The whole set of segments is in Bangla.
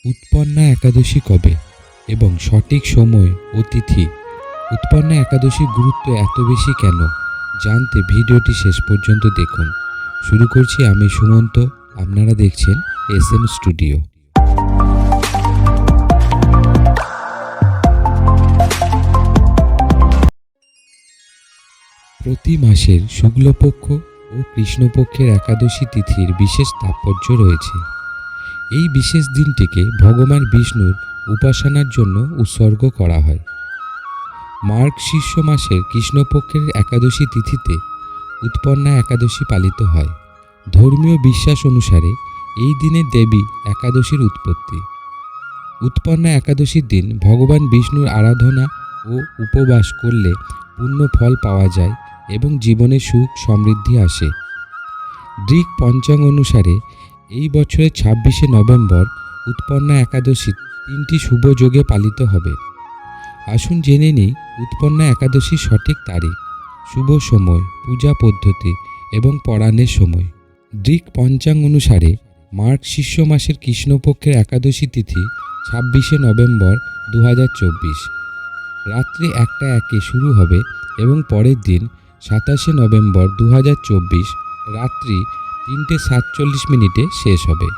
উৎপন্না একাদশী কবে এবং সঠিক সময় ও তিথি? উৎপন্না একাদশীর গুরুত্ব এত বেশি কেন জানতে ভিডিওটি শেষ পর্যন্ত দেখুন। শুরু করছি আমি সুমন্ত, আপনারা দেখছেন SM স্টুডিও। প্রতি মাসের শুক্লপক্ষ ও কৃষ্ণপক্ষের একাদশী তিথির বিশেষ তাৎপর্য রয়েছে। এই বিশেষ দিনটিকে ভগবান বিষ্ণুর উপাসনার জন্য উৎসর্গ করা হয়। মার্গশীর্ষ মাসের কৃষ্ণপক্ষের একাদশী তিথিতে উৎপন্না একাদশী পালিত হয়। ধর্মীয় বিশ্বাস অনুসারে এই দিনে দেবী একাদশীর উৎপত্তি। উৎপন্না একাদশীর দিন ভগবান বিষ্ণুর আরাধনা ও উপবাস করলে পূর্ণ ফল পাওয়া যায় এবং জীবনে সুখ সমৃদ্ধি আসে। গ্রিক পঞ্চাঙ্গ অনুসারে এই বছরের 26শে নভেম্বর উৎপন্না একাদশী 3টি শুভ যোগে পালিত হবে। আসুন জেনে নিই উৎপন্না একাদশীর সঠিক তারিখ, শুভ সময়, পূজা পদ্ধতি এবং পরাণের সময়। গ্রিক পঞ্চাঙ্গ অনুসারে মার্গশীর্ষ মাসের কৃষ্ণপক্ষের একাদশী তিথি 26শে নভেম্বর 2024 রাত্রি 1টা 1 শুরু হবে এবং পরের দিন 27শে নভেম্বর 2024 রাত্রি 3:47 শেষ হবে।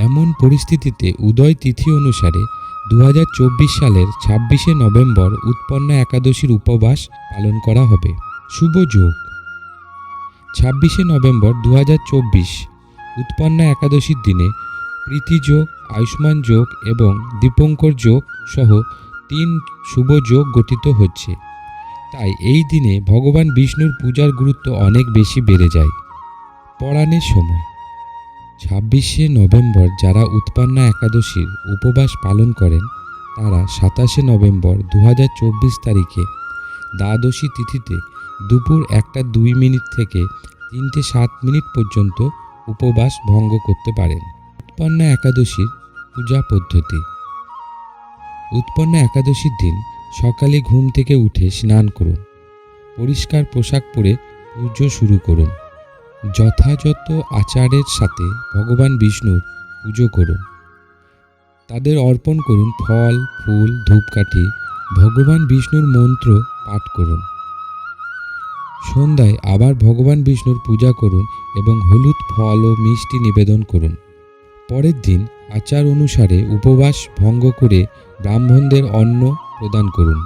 এমন পরিস্থিতিতে উদয় তিথি অনুসারে 2024 সালের 26শে নভেম্বর উৎপন্না একাদশীর উপবাস পালন করা হবে। শুভ যোগ 26শে নভেম্বর 2024 উৎপন্না একাদশীর দিনে প্রীতি যোগ, আয়ুষ্মান যোগ এবং দীপঙ্কর যোগ সহ 3 শুভ যোগ গঠিত হচ্ছে। তাই এই দিনে ভগবান বিষ্ণুর পূজার গুরুত্ব অনেক বেশি বেড়ে যায়। পরাণের সময় 26শে নভেম্বর যারা উৎপন্না একাদশীর উপবাস পালন করেন তারা 27শে নভেম্বর 2024 তারিখে দ্বাদশী তিথিতে দুপুর 1টা 2 থেকে 3টে 7 পর্যন্ত উপবাস ভঙ্গ করতে পারেন। উৎপন্না একাদশীর পূজা পদ্ধতি। উৎপন্না একাদশীর দিন সকালে ঘুম থেকে উঠে স্নান করুন, পরিষ্কার পোশাক পরে পুজো শুরু করুন। যথাযথ আচারের সাথে ভগবান বিষ্ণুর পুজো করুন। তাদের অর্পণ করুন ফল, ফুল, ধূপকাঠি। ভগবান বিষ্ণুর মন্ত্র পাঠ করুন। সন্ধ্যায় আবার ভগবান বিষ্ণুর পূজা করুন এবং হলুদ, ফল ও মিষ্টি নিবেদন করুন। পরের দিন আচার অনুসারে উপবাস ভঙ্গ করে ব্রাহ্মণদের অন্ন প্রদান করুন।